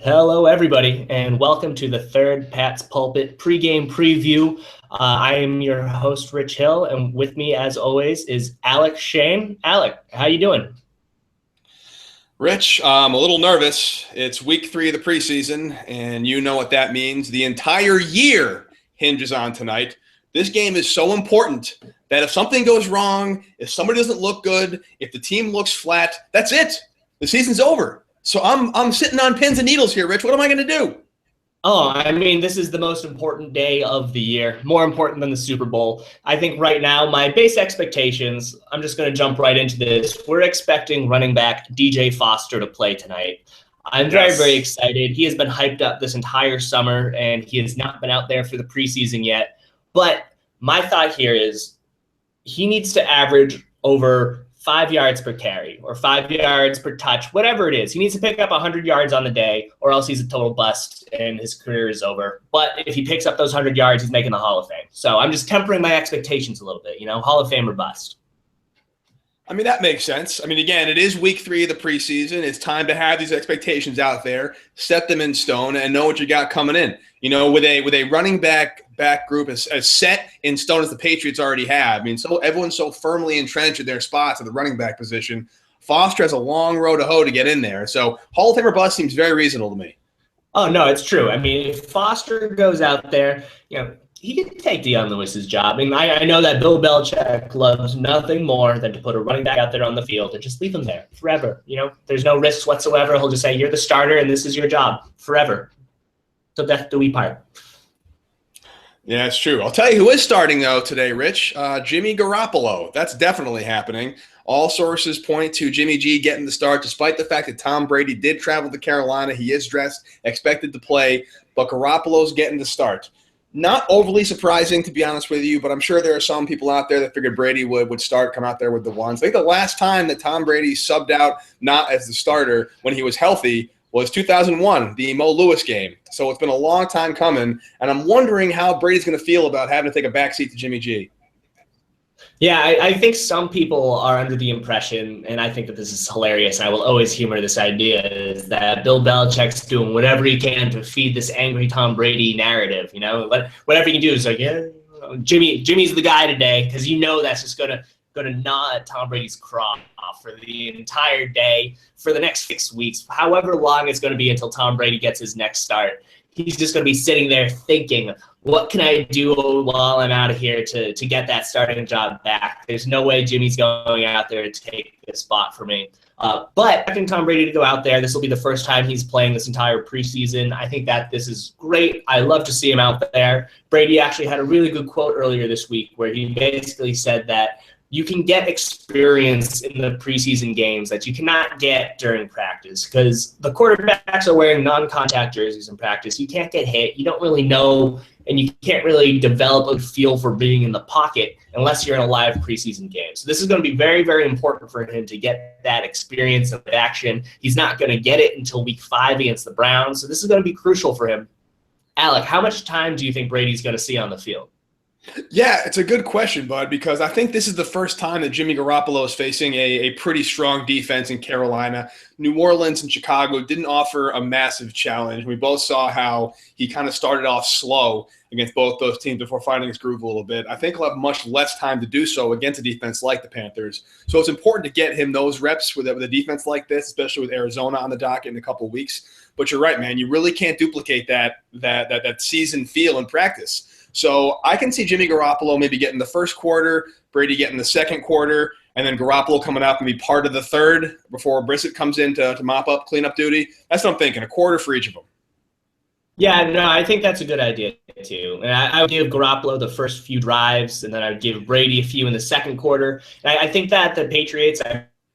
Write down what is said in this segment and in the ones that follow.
Hello, everybody, and welcome to the third Pat's Pulpit pregame preview. I am your host, Rich Hill, and with me, as always, is Alec Shane. Alec, how you doing? Rich, I'm a little nervous. It's week 3 of the preseason, and you know what that means. The entire year hinges on tonight. This game is so important that if something goes wrong, if somebody doesn't look good, if the team looks flat, that's it. The season's over. So I'm sitting on pins and needles here, Rich. What am I going to do? This is the most important day of the year, more important than the Super Bowl. I think right now, my base expectations, I'm just going to jump right into this. We're expecting running back DJ Foster to play tonight. I'm very, very excited. He has been hyped up this entire summer, and he has not been out there for the preseason yet. But my thought here is he needs to average over 5 yards per carry or 5 yards per touch, whatever it is. He needs to pick up 100 yards on the day, or else he's a total bust and his career is over. But if he picks up those 100 yards, he's making the Hall of Fame. So I'm just tempering my expectations a little bit, Hall of Fame or bust. That makes sense. Again, it is week 3 of the preseason. It's time to have these expectations out there, set them in stone, and know what you got coming in. With a running back group as set in stone as the Patriots already have. So everyone's so firmly entrenched in their spots at the running back position. Foster has a long road to hoe to get in there. So Hall of Fame or bust seems very reasonable to me. Oh, no, it's true. If Foster goes out there, he can take Dion Lewis's job. I know that Bill Belichick loves nothing more than to put a running back out there on the field and just leave him there forever. There's no risks whatsoever. He'll just say, you're the starter and this is your job forever. So death do we part. Yeah, it's true. I'll tell you who is starting, though, today, Rich. Jimmy Garoppolo. That's definitely happening. All sources point to Jimmy G getting the start, despite the fact that Tom Brady did travel to Carolina. He is dressed, expected to play, but Garoppolo's getting the start. Not overly surprising, to be honest with you, but I'm sure there are some people out there that figured Brady would start, come out there with the ones. I think the last time that Tom Brady subbed out not as the starter when he was healthy was 2001, the Mo Lewis game. So it's been a long time coming, and I'm wondering how Brady's going to feel about having to take a backseat to Jimmy G. Yeah, I think some people are under the impression, and I think that this is hilarious, and I will always humor this idea, is that Bill Belichick's doing whatever he can to feed this angry Tom Brady narrative. Whatever he can do is like, yeah, Jimmy's the guy today, because that's just gonna gnaw at Tom Brady's craw for the entire day, for the next 6 weeks, however long it's going to be until Tom Brady gets his next start. He's just going to be sitting there thinking, what can I do while I'm out of here to get that starting job back? There's no way Jimmy's going out there to take a spot for me. But I think Tom Brady to go out there, this will be the first time he's playing this entire preseason. I think that this is great. I love to see him out there. Brady actually had a really good quote earlier this week where he basically said that you can get experience in the preseason games that you cannot get during practice because the quarterbacks are wearing non-contact jerseys in practice. You can't get hit. You don't really know, and you can't really develop a feel for being in the pocket unless you're in a live preseason game. So this is going to be very, very important for him to get that experience of action. He's not going to get it until week 5 against the Browns. So this is going to be crucial for him. Alec, how much time do you think Brady's going to see on the field? Yeah, it's a good question, bud, because I think this is the first time that Jimmy Garoppolo is facing a pretty strong defense in Carolina. New Orleans and Chicago didn't offer a massive challenge. We both saw how he kind of started off slow against both those teams before finding his groove a little bit. I think he'll have much less time to do so against a defense like the Panthers. So it's important to get him those reps with a defense like this, especially with Arizona on the docket in a couple of weeks. But you're right, man. You really can't duplicate that season feel in practice. So I can see Jimmy Garoppolo maybe getting the first quarter, Brady getting the second quarter, and then Garoppolo coming up and be part of the third before Brissett comes in to mop up cleanup duty. That's what I'm thinking, a quarter for each of them. Yeah, no, I think that's a good idea too. And I would give Garoppolo the first few drives, and then I would give Brady a few in the second quarter. And I think that the Patriots,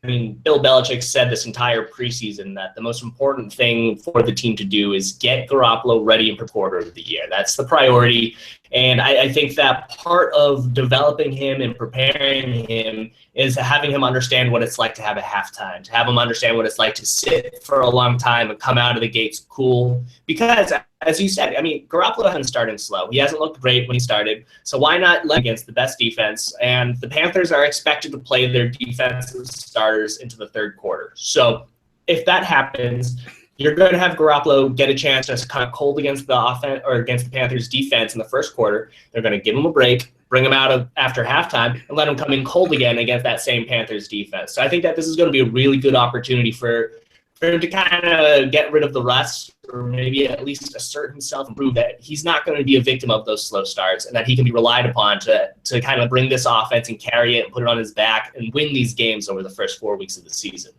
Bill Belichick said this entire preseason that the most important thing for the team to do is get Garoppolo ready in the quarter of the year. That's the priority. And I think that part of developing him and preparing him is having him understand what it's like to have a halftime, to have him understand what it's like to sit for a long time and come out of the gates cool. Because, as you said, Garoppolo hasn't started slow. He hasn't looked great when he started. So why not let against the best defense? And the Panthers are expected to play their defensive starters into the third quarter. So if that happens, you're going to have Garoppolo get a chance to kind of cold against the offense or against the Panthers defense in the first quarter. They're going to give him a break, bring him out of after halftime, and let him come in cold again against that same Panthers defense. So I think that this is going to be a really good opportunity for him to kind of get rid of the rust, or maybe at least assert himself and prove that he's not going to be a victim of those slow starts, and that he can be relied upon to kind of bring this offense and carry it and put it on his back and win these games over the first 4 weeks of the season.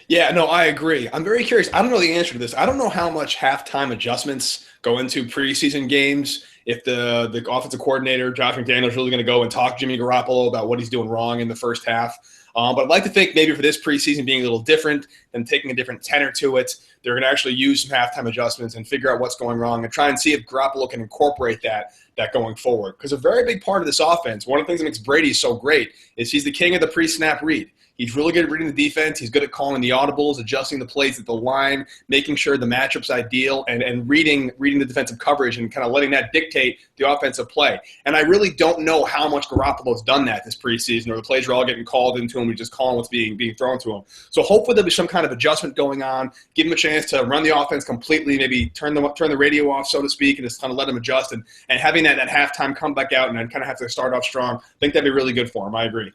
Yeah, no, I agree. I'm very curious. I don't know the answer to this. I don't know how much halftime adjustments go into preseason games. If the offensive coordinator, Josh McDaniels, is really going to go and talk to Jimmy Garoppolo about what he's doing wrong in the first half. But I'd like to think maybe for this preseason being a little different and taking a different tenor to it, they're going to actually use some halftime adjustments and figure out what's going wrong and try and see if Garoppolo can incorporate that going forward. Because a very big part of this offense, one of the things that makes Brady so great, is he's the king of the pre-snap read. He's really good at reading the defense. He's good at calling the audibles, adjusting the plays at the line, making sure the matchup's ideal, and reading the defensive coverage and kind of letting that dictate the offensive play. And I really don't know how much Garoppolo's done that this preseason, or the plays are all getting called into him. We just call him what's being thrown to him. So hopefully there'll be some kind of adjustment going on, give him a chance to run the offense completely, maybe turn the radio off, so to speak, and just kind of let him adjust. And having that halftime come back out and then kind of have to start off strong, I think that'd be really good for him. I agree.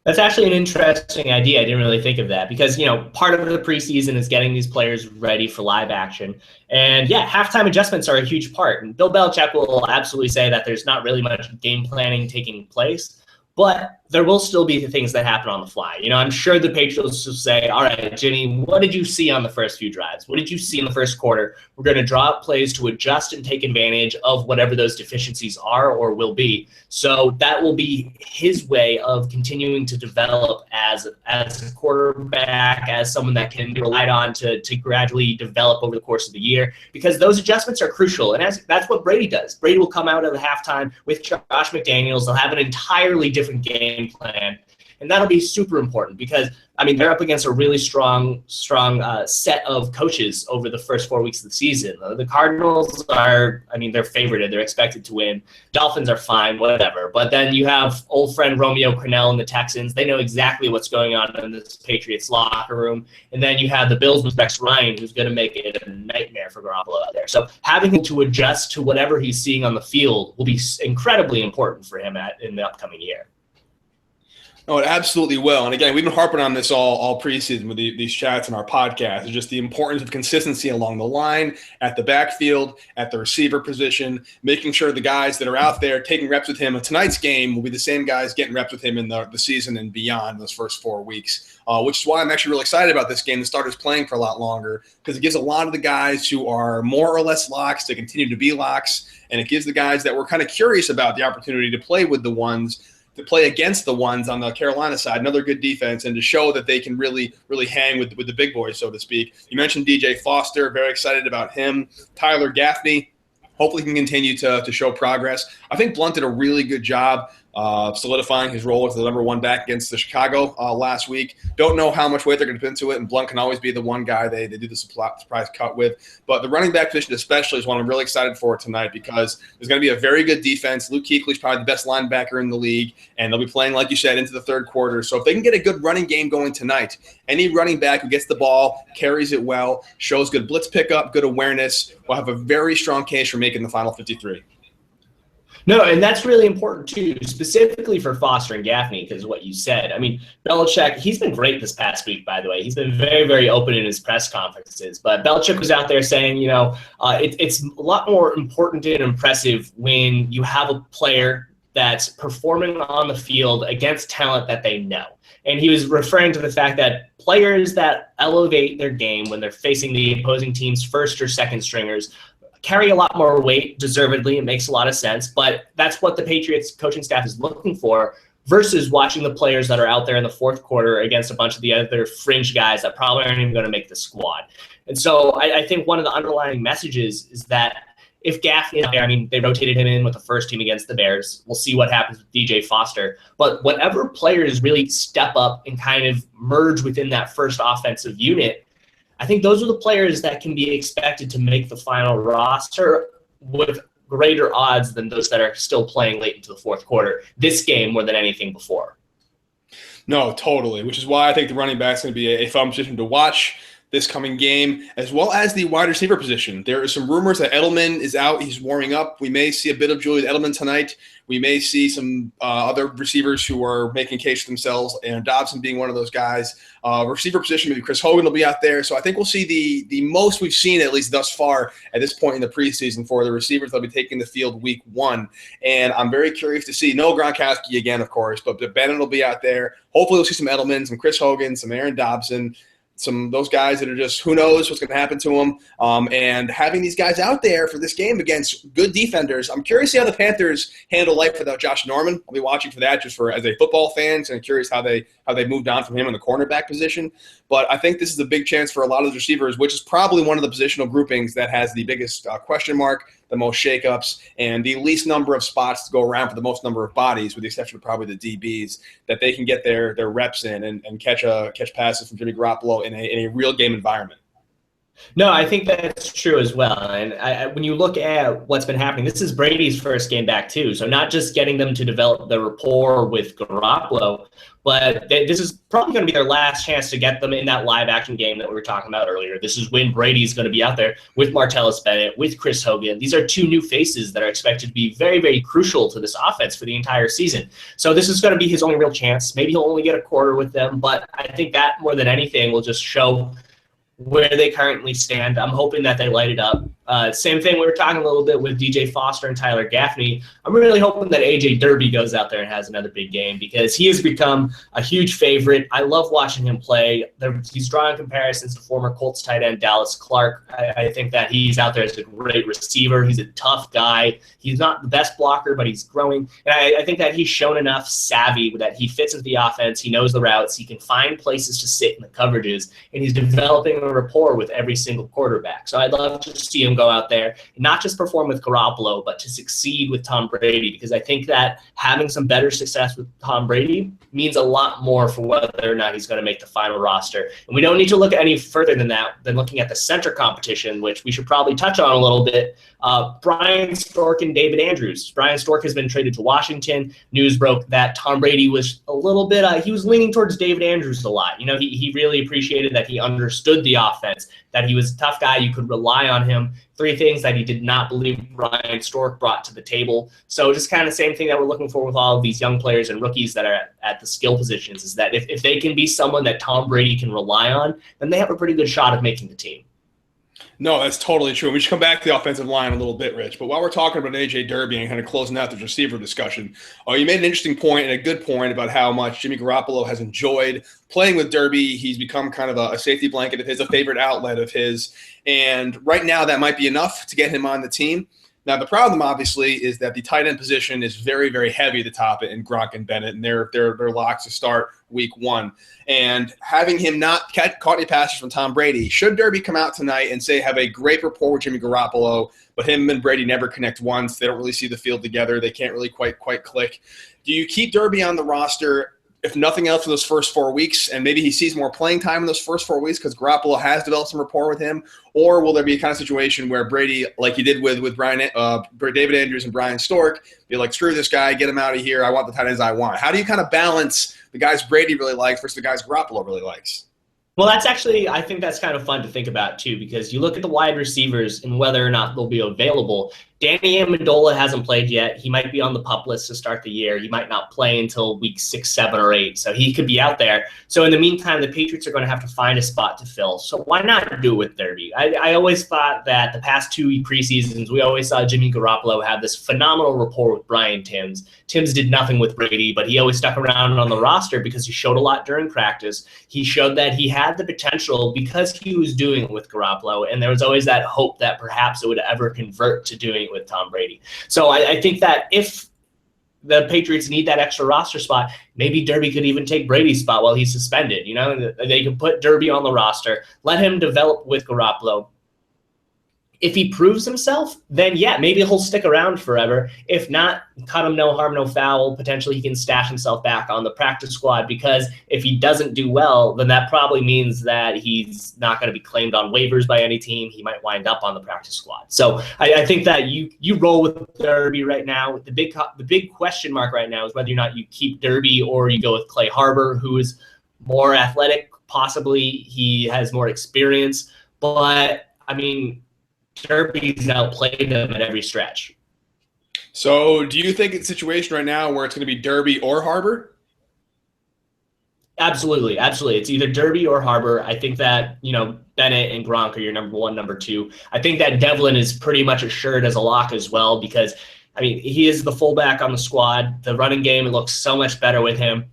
That's actually an interesting idea. I didn't really think of that because, part of the preseason is getting these players ready for live action. And, yeah, halftime adjustments are a huge part. And Bill Belichick will absolutely say that there's not really much game planning taking place. But there will still be the things that happen on the fly. I'm sure the Patriots will say, all right, Jimmy, what did you see on the first few drives? What did you see in the first quarter? We're going to draw up plays to adjust and take advantage of whatever those deficiencies are or will be. So that will be his way of continuing to develop as a quarterback, as someone that can be relied on to gradually develop over the course of the year, because those adjustments are crucial. And that's what Brady does. Brady will come out of the halftime with Josh McDaniels. They'll have an entirely different game plan. And that'll be super important because, they're up against a really strong set of coaches over the first 4 weeks of the season. The Cardinals are, they're favorited. They're expected to win. Dolphins are fine, whatever. But then you have old friend Romeo Crennel and the Texans. They know exactly what's going on in this Patriots locker room. And then you have the Bills with Rex Ryan, who's going to make it a nightmare for Garoppolo out there. So having him to adjust to whatever he's seeing on the field will be incredibly important for him in the upcoming year. Oh, it absolutely will. And again, we've been harping on this all preseason with these chats and our podcast. It's just the importance of consistency along the line, at the backfield, at the receiver position, making sure the guys that are out there taking reps with him. And tonight's game will be the same guys getting reps with him in the season and beyond those first 4 weeks, which is why I'm actually really excited about this game. The starters playing for a lot longer because it gives a lot of the guys who are more or less locks to continue to be locks. And it gives the guys that were kind of curious about the opportunity to play with the ones, to play against the ones on the Carolina side, another good defense, and to show that they can really, really hang with the big boys, so to speak. You mentioned DJ Foster, very excited about him. Tyler Gaffney, hopefully can continue to show progress. I think Blunt did a really good job solidifying his role as the number one back against the Chicago last week. Don't know how much weight they're going to put into it, and Blunt can always be the one guy they do the surprise cut with. But the running back position especially is one I'm really excited for tonight because there's going to be a very good defense. Luke Kuechly's probably the best linebacker in the league, and they'll be playing, like you said, into the third quarter. So if they can get a good running game going tonight, any running back who gets the ball, carries it well, shows good blitz pickup, good awareness, will have a very strong case for making the final 53. No, and that's really important too, specifically for Foster and Gaffney, because of what you said. Belichick, he's been great this past week, by the way. He's been very, very open in his press conferences. But Belichick was out there saying, it's a lot more important and impressive when you have a player that's performing on the field against talent that they know. And he was referring to the fact that players that elevate their game when they're facing the opposing team's first or second stringers carry a lot more weight, deservedly. It makes a lot of sense, but that's what the Patriots coaching staff is looking for versus watching the players that are out there in the fourth quarter against a bunch of the other fringe guys that probably aren't even going to make the squad. And so I think one of the underlying messages is that if Gaffney, they rotated him in with the first team against the Bears. We'll see what happens with DJ Foster. But whatever players really step up and kind of merge within that first offensive unit, I think those are the players that can be expected to make the final roster with greater odds than those that are still playing late into the fourth quarter this game more than anything before. No, totally, which is why I think the running back's going to be a fun position to watch. this coming game, as well as the wide receiver position. There are some rumors that Edelman is out. He's warming up. We may see a bit of Julian Edelman tonight. We may see some other receivers who are making case for themselves, and Dobson being one of those guys. Receiver position, maybe Chris Hogan will be out there. So I think we'll see the most we've seen, at least thus far, at this point in the preseason for the receivers that'll be taking the field week 1. And I'm very curious to see, no Gronkowski again, of course, but Bennett will be out there. Hopefully we'll see some Edelman, some Chris Hogan, some Aaron Dobson, some those guys that are just, who knows what's going to happen to them. And having these guys out there for this game against good defenders, I'm curious to see how the Panthers handle life without Josh Norman. I'll be watching for that just as a football fan, so I'm curious how they moved on from him in the cornerback position. But I think this is a big chance for a lot of the receivers, which is probably one of the positional groupings that has the biggest question mark, the most shakeups, and the least number of spots to go around for the most number of bodies, with the exception of probably the DBs, that they can get their reps in and catch passes from Jimmy Garoppolo in a real game environment. No, I think that's true as well. And when you look at what's been happening, this is Brady's first game back too. So not just getting them to develop the rapport with Garoppolo, but this is probably going to be their last chance to get them in that live action game that we were talking about earlier. This is when Brady's going to be out there with Martellus Bennett, with Chris Hogan. These are 2 new faces that are expected to be very, very crucial to this offense for the entire season. So this is going to be his only real chance. Maybe he'll only get a quarter with them, but I think that more than anything will just show where they currently stand. I'm hoping that they light it up. Same thing, we were talking a little bit with DJ Foster and Tyler Gaffney. I'm really hoping that AJ Derby goes out there and has another big game, because he has become a huge favorite. I love watching him play. He's drawing comparisons to former Colts tight end Dallas Clark. I think that he's out there as a great receiver. He's a tough guy. He's not the best blocker, but he's growing. And I think that he's shown enough savvy that he fits into the offense. He knows the routes. He can find places to sit in the coverages, and he's developing a rapport with every single quarterback. So I'd love to see him go out there and not just perform with Garoppolo, but to succeed with Tom Brady, because I think that having some better success with Tom Brady means a lot more for whether or not he's going to make the final roster. And we don't need to look any further than that, than looking at the center competition, which we should probably touch on a little bit. Brian Stork and David Andrews. Brian Stork has been traded to Washington. News broke that Tom Brady was a little bit, he was leaning towards David Andrews a lot. You know, he really appreciated that he understood the offense, that he was a tough guy, you could rely on him. 3 things that he did not believe Brian Stork brought to the table. So just kind of same thing that we're looking for with all of these young players and rookies that are at the skill positions, is that if they can be someone that Tom Brady can rely on, then they have a pretty good shot of making the team. No, that's totally true. We should come back to the offensive line a little bit, Rich. But while we're talking about AJ Derby and kind of closing out this receiver discussion, you made an interesting point and a good point about how much Jimmy Garoppolo has enjoyed playing with Derby. He's become kind of a safety blanket of his, a favorite outlet of his. And right now that might be enough to get him on the team. Now, the problem, obviously, is that the tight end position is very, very heavy at the top in Gronk and Bennett, and they're locks to start week 1. And having him not caught any passes from Tom Brady, should Derby come out tonight and say have a great rapport with Jimmy Garoppolo, but him and Brady never connect once, they don't really see the field together, they can't really quite click. Do you keep Derby on the roster, if nothing else, for those first 4 weeks, and maybe he sees more playing time in those first 4 weeks because Garoppolo has developed some rapport with him? Or will there be a kind of situation where Brady, like he did with David Andrews and Brian Stork, be like, screw this guy, get him out of here, I want the tight ends I want? How do you kind of balance the guys Brady really likes versus the guys Garoppolo really likes? Well, I think that's kind of fun to think about too, because you look at the wide receivers and whether or not they'll be available. Danny Amendola hasn't played yet. He might be on the PUP list to start the year. He might not play until week 6, 7, or 8, so he could be out there. So in the meantime, the Patriots are going to have to find a spot to fill. So why not do it with Derby? I always thought that the past 2 preseasons, we always saw Jimmy Garoppolo have this phenomenal rapport with Brian Tims. Tims did nothing with Brady, but he always stuck around on the roster because he showed a lot during practice. He showed that he had the potential because he was doing it with Garoppolo, and there was always that hope that perhaps it would ever convert to doing it with Tom Brady. So I think that if the Patriots need that extra roster spot, maybe Derby could even take Brady's spot while he's suspended. You know, they could put Derby on the roster, let him develop with Garoppolo. If he proves himself, then yeah, maybe he'll stick around forever. If not, cut him, no harm, no foul. Potentially he can stash himself back on the practice squad, because if he doesn't do well, then that probably means that he's not going to be claimed on waivers by any team. He might wind up on the practice squad. So I think that you roll with Derby right now. The big question mark right now is whether or not you keep Derby or you go with Clay Harbor, who is more athletic, possibly he has more experience, but I mean, Derby's outplayed him at every stretch. So do you think it's a situation right now where it's going to be Derby or Harbor? Absolutely. It's either Derby or Harbor. I think that, Bennett and Gronk are your number one, number two. I think that Devlin is pretty much assured as a lock as well because, he is the fullback on the squad. The running game, it looks so much better with him.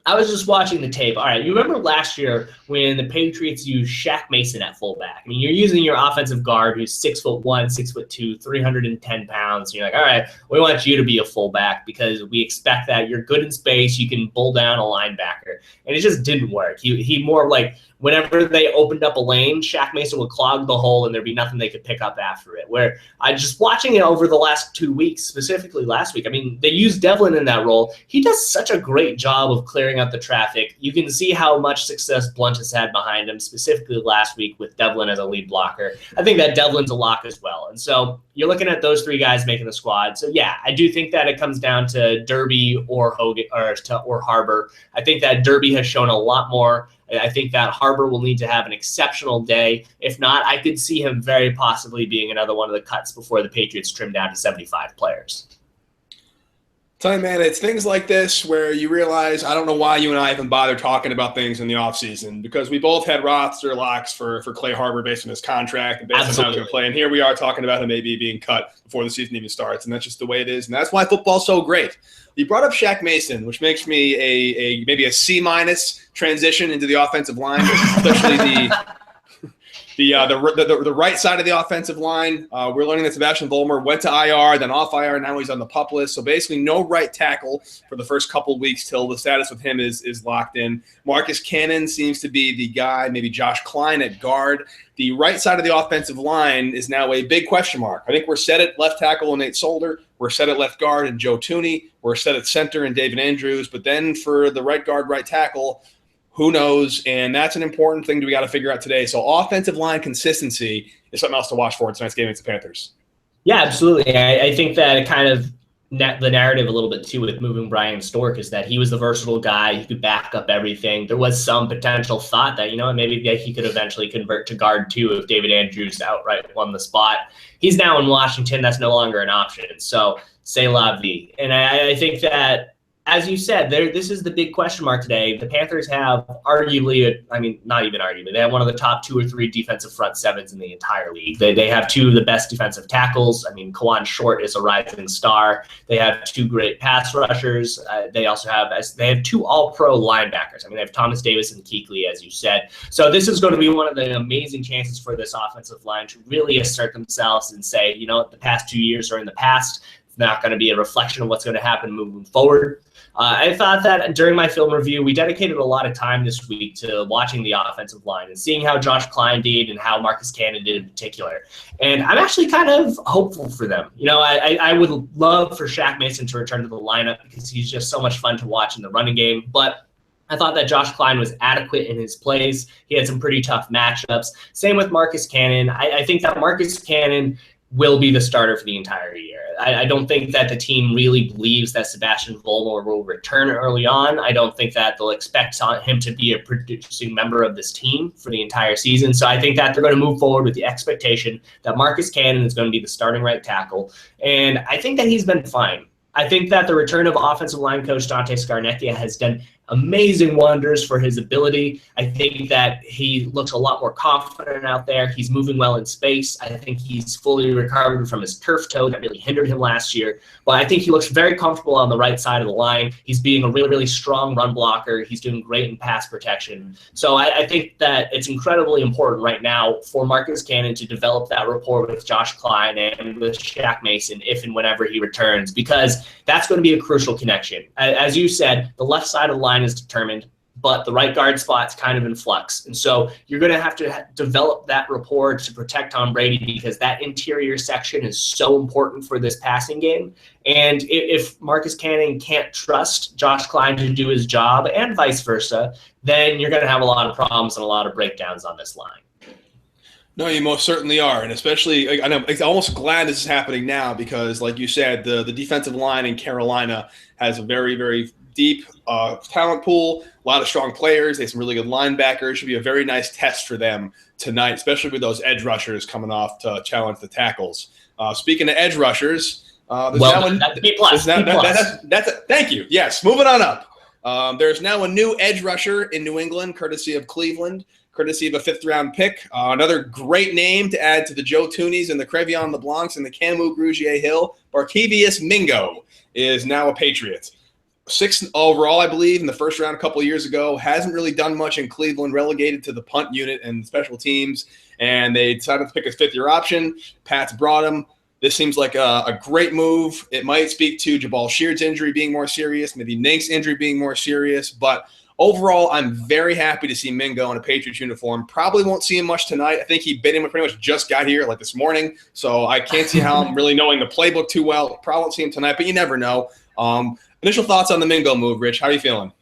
I was just watching the tape. All right, you remember last year when the Patriots used Shaq Mason at fullback? You're using your offensive guard who's 6'1", 6'2", 310 pounds. You're like, all right, we want you to be a fullback because we expect that you're good in space. You can bull down a linebacker. And it just didn't work. He more like whenever they opened up a lane, Shaq Mason would clog the hole and there'd be nothing they could pick up after it. Where I just watching it over the last 2 weeks, specifically last week, they used Devlin in that role. He does such a great job of clearing up the traffic. You can see how much success Blunt has had behind him, specifically last week with Devlin as a lead blocker. I think that Devlin's a lock as well. And so you're looking at those three guys making the squad. So yeah, I do think that it comes down to Derby or Hogan or Harbor. I think that Derby has shown a lot more. I think that Harbor will need to have an exceptional day. If not, I could see him very possibly being another one of the cuts before the Patriots trim down to 75 players. Tell you, man, it's things like this where you realize I don't know why you and I even bother talking about things in the offseason because we both had roster locks for Clay Harbor based on his contract and based on how he's going to play. And here we are talking about him maybe being cut before the season even starts. And that's just the way it is. And that's why football's so great. You brought up Shaq Mason, which makes me maybe a C- transition into the offensive line, especially the right side of the offensive line. We're learning that Sebastian Vollmer went to IR, then off IR, now he's on the PUP list. So basically no right tackle for the first couple of weeks till the status with him is locked in. Marcus Cannon seems to be the guy, maybe Josh Klein at guard. The right side of the offensive line is now a big question mark. I think we're set at left tackle in Nate Solder. We're set at left guard in Joe Tooney. We're set at center in David Andrews. But then for the right guard, right tackle, who knows? And that's an important thing that we got to figure out today. So offensive line consistency is something else to watch for in tonight's game against the Panthers. Yeah, absolutely. I think that it kind of the narrative a little bit too with moving Brian Stork is that he was the versatile guy. He could back up everything. There was some potential thought that, maybe he could eventually convert to guard too if David Andrews outright won the spot. He's now in Washington. That's no longer an option. So c'est la vie. And I think that, as you said, this is the big question mark today. The Panthers have arguably, not even arguably, they have one of the top 2 or 3 defensive front sevens in the entire league. They have 2 of the best defensive tackles. Kawan Short is a rising star. They have 2 great pass rushers. They have 2 all-pro linebackers. They have Thomas Davis and Kuechly, as you said. So this is going to be one of the amazing chances for this offensive line to really assert themselves and say, the past 2 years are in the past. It's not going to be a reflection of what's going to happen moving forward. I thought that during my film review, we dedicated a lot of time this week to watching the offensive line and seeing how Josh Klein did and how Marcus Cannon did in particular. And I'm actually kind of hopeful for them. I would love for Shaq Mason to return to the lineup because he's just so much fun to watch in the running game. But I thought that Josh Klein was adequate in his plays. He had some pretty tough matchups. Same with Marcus Cannon. I think that Marcus Cannon will be the starter for the entire year. I don't think that the team really believes that Sebastian Vollmer will return early on. I don't think that they'll expect him to be a producing member of this team for the entire season. So I think that they're going to move forward with the expectation that Marcus Cannon is going to be the starting right tackle. And I think that he's been fine. I think that the return of offensive line coach Dante Scarnecchia has done amazing wonders for his ability. I think that he looks a lot more confident out there. He's moving well in space. I think he's fully recovered from his turf toe that really hindered him last year. But I think he looks very comfortable on the right side of the line. He's being a really, really strong run blocker. He's doing great in pass protection. So I think that it's incredibly important right now for Marcus Cannon to develop that rapport with Josh Klein and with Shaq Mason if and whenever he returns, because that's going to be a crucial connection. As you said, the left side of the line is determined, but the right guard spot's kind of in flux. And so you're going to have to develop that rapport to protect Tom Brady because that interior section is so important for this passing game. And if Marcus Cannon can't trust Josh Klein to do his job and vice versa, then you're going to have a lot of problems and a lot of breakdowns on this line. No, you most certainly are. And especially, I'm almost glad this is happening now because, like you said, the defensive line in Carolina has a very, very deep talent pool, a lot of strong players. They have some really good linebackers. Should be a very nice test for them tonight, especially with those edge rushers coming off to challenge the tackles. Speaking of edge rushers, that's B+. Thank you. Yes, moving on up. There's now a new edge rusher in New England, courtesy of Cleveland, courtesy of a 5th-round pick. Another great name to add to the Joe Toonies and the Crevion LeBlancs and the Camu Grugier-Hill. Barkevious Mingo is now a Patriot. 6th overall, I believe, in the first round a couple of years ago. Hasn't really done much in Cleveland, relegated to the punt unit and special teams, and they decided to pick a 5th-year option. Pat's brought him. This seems like a great move. It might speak to Jabal Sheard's injury being more serious, maybe Nank's injury being more serious, but overall, I'm very happy to see Mingo in a Patriots uniform. Probably won't see him much tonight. I think he pretty much just got here like this morning, so I can't see how I'm really knowing the playbook too well. Probably won't see him tonight, but you never know. Initial thoughts on the Mingo move, Rich. How are you feeling?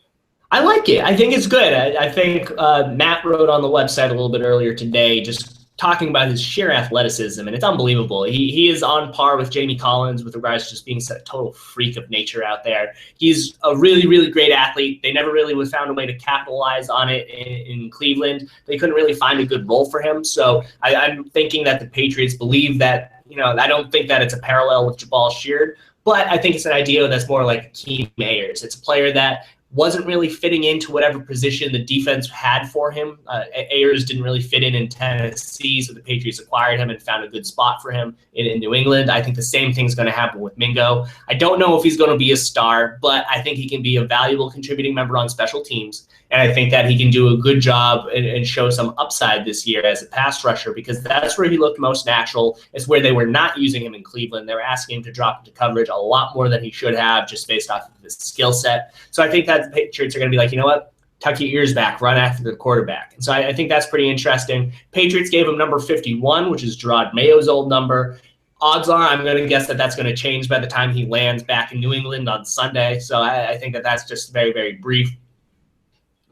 I like it. I think it's good. I think Matt wrote on the website a little bit earlier today just talking about his sheer athleticism, and it's unbelievable. He is on par with Jamie Collins with regards to just being a total freak of nature out there. He's a really, really great athlete. They never really found a way to capitalize on it in Cleveland. They couldn't really find a good role for him. So I'm thinking that the Patriots believe that, I don't think that it's a parallel with Jabal Sheard, but I think it's an idea that's more like Keem Ayers. It's a player that wasn't really fitting into whatever position the defense had for him. Ayers didn't really fit in Tennessee, so the Patriots acquired him and found a good spot for him in New England. I think the same thing's going to happen with Mingo. I don't know if he's going to be a star, but I think he can be a valuable contributing member on special teams, and I think that he can do a good job and show some upside this year as a pass rusher, because that's where he looked most natural. It's where they were not using him in Cleveland. They were asking him to drop into coverage a lot more than he should have just based off of his skill set. So I think that the Patriots are going to be like, you know what? Tuck your ears back, run after the quarterback. And so I think that's pretty interesting. Patriots gave him number 51, which is Gerard Mayo's old number. Odds are I'm going to guess that that's going to change by the time he lands back in New England on Sunday. So I think that that's just very, very brief.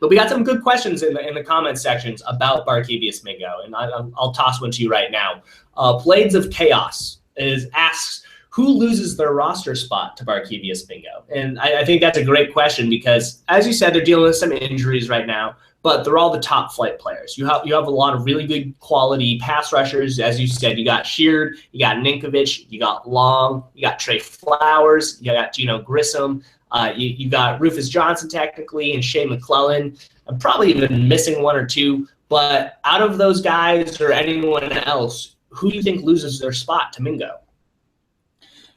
But we got some good questions in the comment sections about Barkevious Mingo, and I'll toss one to you right now. Blades of Chaos asks, who loses their roster spot to Barkevious Mingo? And I think that's a great question because, as you said, they're dealing with some injuries right now, but they're all the top flight players. You have a lot of really good quality pass rushers. As you said, you got Sheard, you got Ninkovich, you got Long, you got Trey Flowers, you got Geno Grissom, you got Rufus Johnson technically, and Shea McClellan. I'm probably even missing one or two, but out of those guys or anyone else, who do you think loses their spot to Mingo?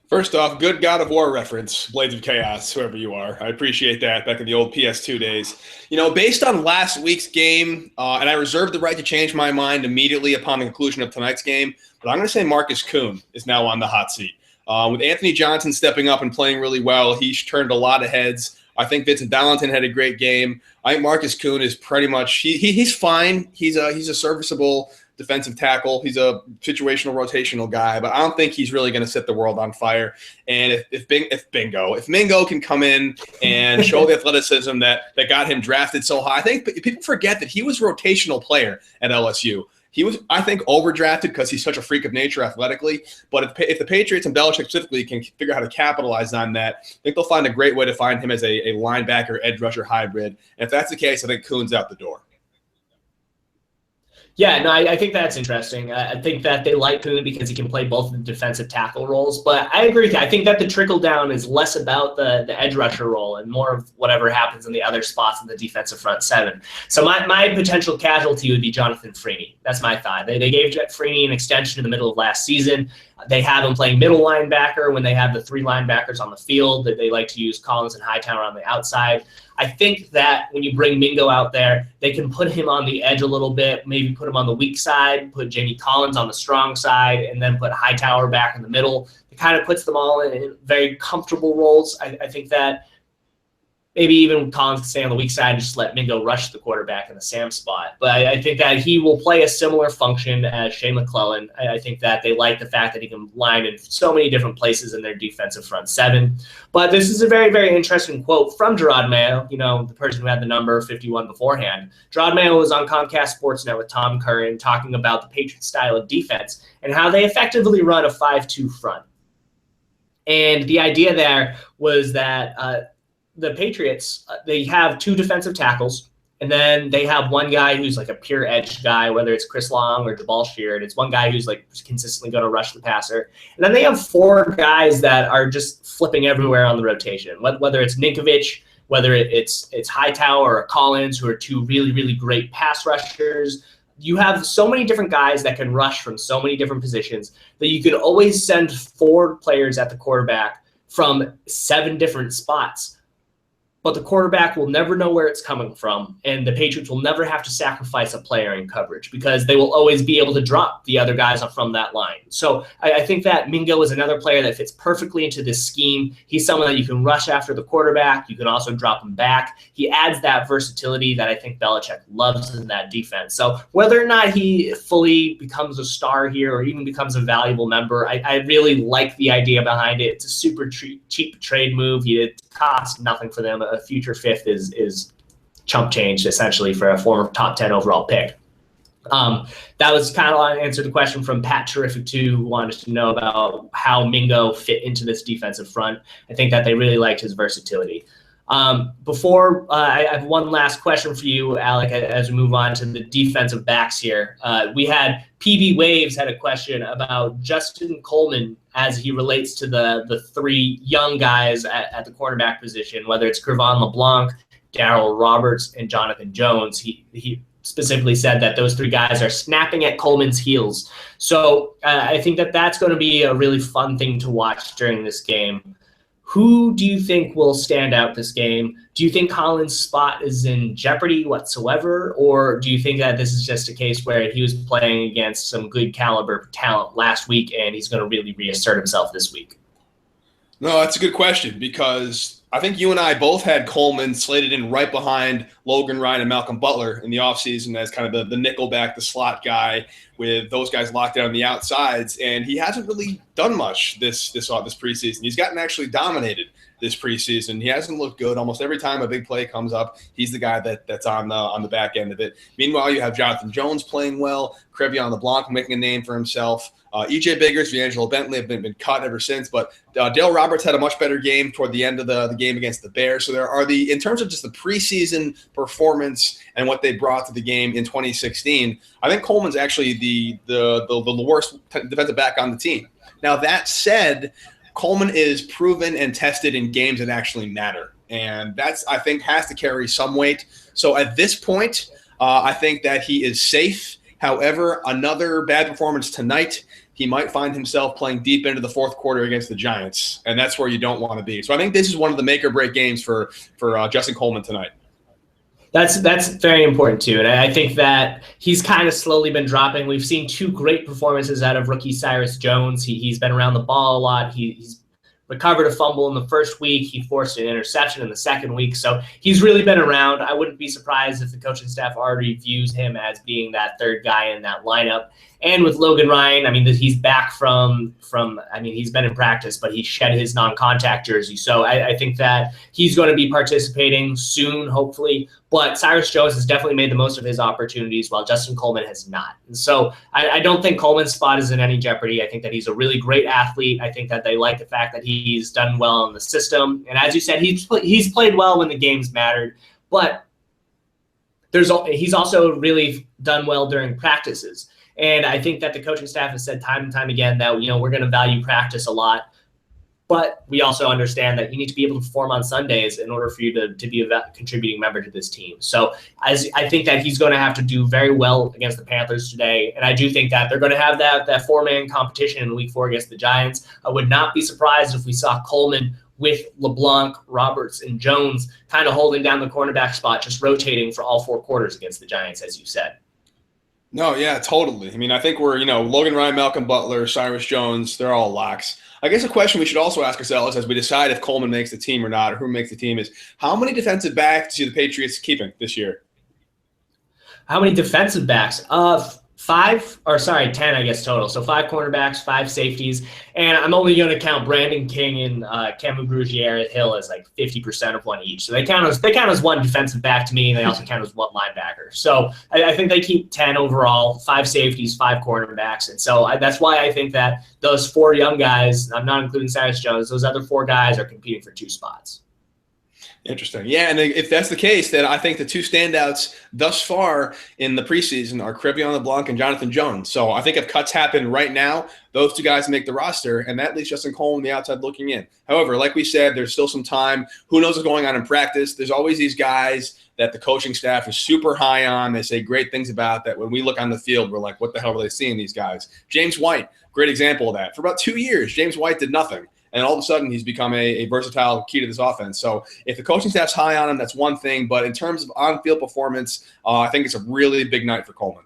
First off, good God of War reference, Blades of Chaos, whoever you are. I appreciate that back in the old PS2 days. Based on last week's game, and I reserve the right to change my mind immediately upon the conclusion of tonight's game, but I'm going to say Marcus Kuhn is now on the hot seat. With Anthony Johnson stepping up and playing really well, he's turned a lot of heads. I think Vincent Darlington had a great game. I think Marcus Kuhn is pretty much he's fine. He's a serviceable defensive tackle. He's a situational rotational guy, but I don't think he's really going to set the world on fire. And if Mingo can come in and show the athleticism that got him drafted so high, I think people forget that he was a rotational player at LSU. He was, I think, overdrafted because he's such a freak of nature athletically. But if the Patriots and Belichick specifically can figure out how to capitalize on that, I think they'll find a great way to find him as a linebacker, edge rusher hybrid. And if that's the case, I think Kuhn's out the door. Yeah, no, I think that's interesting. I think that they like Coon because he can play both the defensive tackle roles. But I agree with you. I think that the trickle down is less about the edge rusher role and more of whatever happens in the other spots in the defensive front seven. So my potential casualty would be Jonathan Freeney. That's my thought. They gave Freeney an extension in the middle of last season. They have him playing middle linebacker when they have the three linebackers on the field. That they like to use Collins and Hightower on the outside. I think that when you bring Mingo out there, they can put him on the edge a little bit, maybe put him on the weak side, put Jamie Collins on the strong side, and then put Hightower back in the middle. It kind of puts them all in very comfortable roles. I think that maybe even Collins can stay on the weak side and just let Mingo rush the quarterback in the Sam spot. But I think that he will play a similar function as Shea McClellan. I think that they like the fact that he can line in so many different places in their defensive front seven. But this is a very, very interesting quote from Gerard Mayo, the person who had the number 51 beforehand. Gerard Mayo was on Comcast Sportsnet with Tom Curran talking about the Patriots' style of defense and how they effectively run a 5-2 front. And the idea there was that the Patriots, they have 2 defensive tackles, and then they have one guy who's like a pure edge guy, whether it's Chris Long or Jabal Sheard. It's one guy who's like consistently going to rush the passer. And then they have 4 guys that are just flipping everywhere on the rotation, whether it's Ninkovich, whether it's Hightower or Collins, who are 2 really, really great pass rushers. You have so many different guys that can rush from so many different positions that you could always send 4 players at the quarterback from 7 different spots. But the quarterback will never know where it's coming from, and the Patriots will never have to sacrifice a player in coverage because they will always be able to drop the other guys from that line. So I think that Mingo is another player that fits perfectly into this scheme. He's someone that you can rush after the quarterback. You can also drop him back. He adds that versatility that I think Belichick loves in that defense. So whether or not he fully becomes a star here or even becomes a valuable member, I really like the idea behind it. It's a super cheap trade move. It costs nothing for them. A future 5th is chump change essentially for a former top 10 overall pick. That was kind of an answer to the question from Pat Terrific 2, who wanted to know about how Mingo fit into this defensive front. I think that they really liked his versatility. Before I have one last question for you, Alec, as we move on to the defensive backs here. We had PB Waves had a question about Justin Coleman as he relates to the 3 young guys at the cornerback position, whether it's Cre'Von LeBlanc, Darryl Roberts, and Jonathan Jones. He specifically said that those 3 guys are snapping at Coleman's heels. So I think that that's going to be a really fun thing to watch during this game. Who do you think will stand out this game? Do you think Collins' spot is in jeopardy whatsoever? Or do you think that this is just a case where he was playing against some good caliber talent last week and he's going to really reassert himself this week? No, that's a good question because I think you and I both had Coleman slated in right behind Logan Ryan and Malcolm Butler in the offseason as kind of the nickelback, the slot guy, with those guys locked down on the outsides. And he hasn't really done much this preseason. He's gotten actually dominated this preseason. He hasn't looked good. Almost every time a big play comes up, he's the guy that's on the back end of it. Meanwhile, you have Jonathan Jones playing well, Cre'Von LeBlanc making a name for himself. E.J. Biggers, D'Angelo Bentley have been cut ever since, but Dale Roberts had a much better game toward the end of the game against the Bears. So there are in terms of just the preseason performance and what they brought to the game in 2016, I think Coleman's actually the worst defensive back on the team. Now that said, Coleman is proven and tested in games that actually matter, and that's I think has to carry some weight. So at this point, I think that he is safe. However, another bad performance tonight, he might find himself playing deep into the 4th quarter against the Giants, and that's where you don't want to be. So I think this is one of the make or break games for Justin Coleman tonight. That's very important too, and I think that he's kind of slowly been dropping. We've seen 2 great performances out of rookie Cyrus Jones. He's been around the ball a lot. He's recovered a fumble in the first week. He forced an interception in the second week. So he's really been around. I wouldn't be surprised if the coaching staff already views him as being that 3rd guy in that lineup. And with Logan Ryan, I mean, he's back from he's been in practice, but he shed his non-contact jersey. So I think that he's going to be participating soon, hopefully. But Cyrus Jones has definitely made the most of his opportunities, while Justin Coleman has not. And so I don't think Coleman's spot is in any jeopardy. I think that he's a really great athlete. I think that they like the fact that he's done well in the system. And as you said, he's played well when the games mattered. But he's also really done well during practices. And I think that the coaching staff has said time and time again that, we're going to value practice a lot. But we also understand that you need to be able to perform on Sundays in order for you to be a contributing member to this team. So I think that he's going to have to do very well against the Panthers today. And I do think that they're going to have that 4-man competition in week 4 against the Giants. I would not be surprised if we saw Coleman with LeBlanc, Roberts, and Jones kind of holding down the cornerback spot, just rotating for all 4 quarters against the Giants, as you said. No, yeah, totally. I mean, I think we're, Logan Ryan, Malcolm Butler, Cyrus Jones, they're all locks. I guess a question we should also ask ourselves as we decide if Coleman makes the team or not, or who makes the team, is how many defensive backs do the Patriots keeping this year? How many defensive backs? 10, I guess, total. So 5 cornerbacks, 5 safeties. And I'm only going to count Brandon King and Camu Grugier-Hill as like 50% of one each. So they count as one defensive back to me, and they also count as one linebacker. So I think they keep 10 overall, 5 safeties, 5 cornerbacks. And so that's why I think that those 4 young guys, I'm not including Cyrus Jones, those other 4 guys are competing for 2 spots. Interesting. Yeah, and if that's the case, then I think the two standouts thus far in the preseason are Crevion LeBlanc and Jonathan Jones. So I think if cuts happen right now, those two guys make the roster, and that leaves Justin Coleman on the outside looking in. However, like we said, there's still some time. Who knows what's going on in practice? There's always these guys that the coaching staff is super high on. They say great things about that. When we look on the field, we're like, what the hell are they seeing, these guys? James White, great example of that. For about 2 years, James White did nothing. And all of a sudden, he's become a versatile key to this offense. So if the coaching staff's high on him, that's one thing. But in terms of on-field performance, I think it's a really big night for Coleman.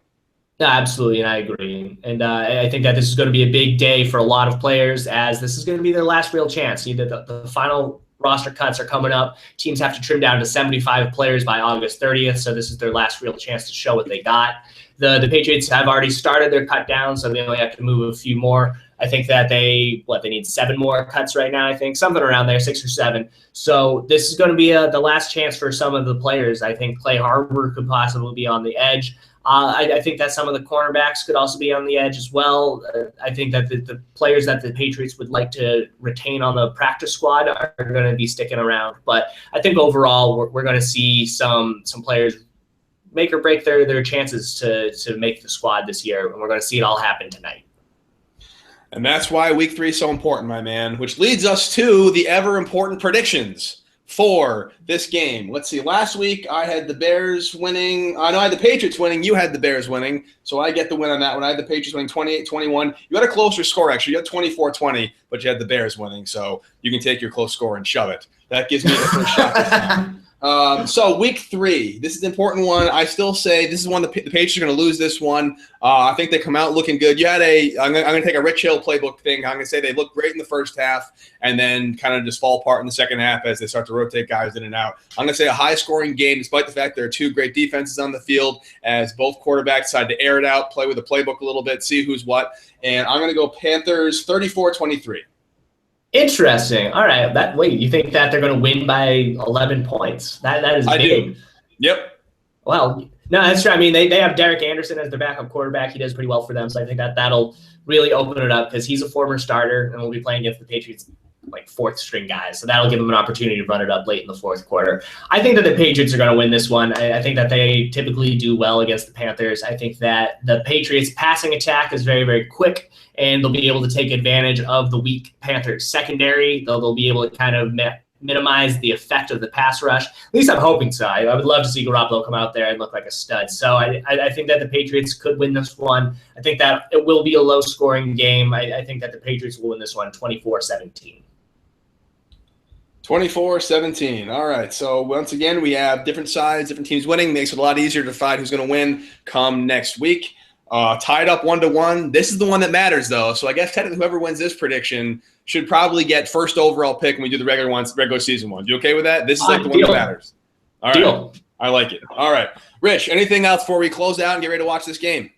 No, absolutely, and I agree. And I think that this is going to be a big day for a lot of players, as this is going to be their last real chance. The final roster cuts are coming up. Teams have to trim down to 75 players by August 30th, so this is their last real chance to show what they got. The Patriots have already started their cut down, so they only have to move a few more. I think that they need 7 more cuts right now, I think, something around there, 6 or 7. So this is going to be the last chance for some of the players. I think Clay Harbor could possibly be on the edge. I think that some of the cornerbacks could also be on the edge as well. I think that the players that the Patriots would like to retain on the practice squad are going to be sticking around. But I think overall we're going to see some players make or break their chances to make the squad this year, and we're going to see it all happen tonight. And that's why week 3 is so important, my man, which leads us to the ever-important predictions for this game. Let's see. Last week, I had the Bears winning. I had the Patriots winning. You had the Bears winning, so I get the win on that one. I had the Patriots winning 28-21. You had a closer score, actually. You had 24-20, but you had the Bears winning, so you can take your close score and shove it. That gives me the first shot this time. So week 3, this is an important one. I still say this is one the Patriots are going to lose this one. I think they come out looking good. You had I'm going to take a Rich Hill playbook thing. I'm going to say they look great in the first half and then kind of just fall apart in the second half as they start to rotate guys in and out. I'm going to say a high-scoring game despite the fact there are 2 great defenses on the field as both quarterbacks decide to air it out, play with the playbook a little bit, see who's what. And I'm going to go Panthers 34-23. Interesting. All right. Wait, you think that they're going to win by 11 points? That is big. I do. Yep. Well, no, that's true. I mean, they have Derek Anderson as their backup quarterback. He does pretty well for them, so I think that'll really open it up because he's a former starter and will be playing against the Patriots like 4th string guys. So that'll give them an opportunity to run it up late in the 4th quarter. I think that the Patriots are going to win this one. I think that they typically do well against the Panthers. I think that the Patriots passing attack is very, very quick, and they'll be able to take advantage of the weak Panthers secondary. They'll be able to kind of minimize the effect of the pass rush. At least I'm hoping so. I would love to see Garoppolo come out there and look like a stud. So I think that the Patriots could win this one. I think that it will be a low-scoring game. I think that the Patriots will win this one 24-17. 24-17. All right. So once again, we have different sides, different teams winning. Makes it a lot easier to decide who's going to win come next week. Tied up 1-1. This is the one that matters, though. So I guess technically whoever wins this prediction should probably get first overall pick when we do the regular season ones. You okay with that? This is like the one that matters. All right. Deal. I like it. All right. Rich, anything else before we close out and get ready to watch this game?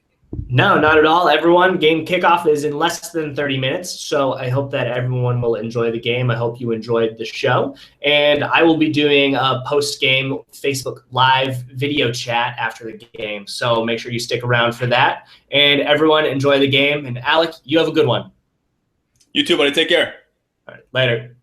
No, not at all. Everyone, game kickoff is in less than 30 minutes, so I hope that everyone will enjoy the game. I hope you enjoyed the show, and I will be doing a post-game Facebook Live video chat after the game, so make sure you stick around for that. And everyone, enjoy the game, and Alec, you have a good one. You too, buddy. Take care. All right, later.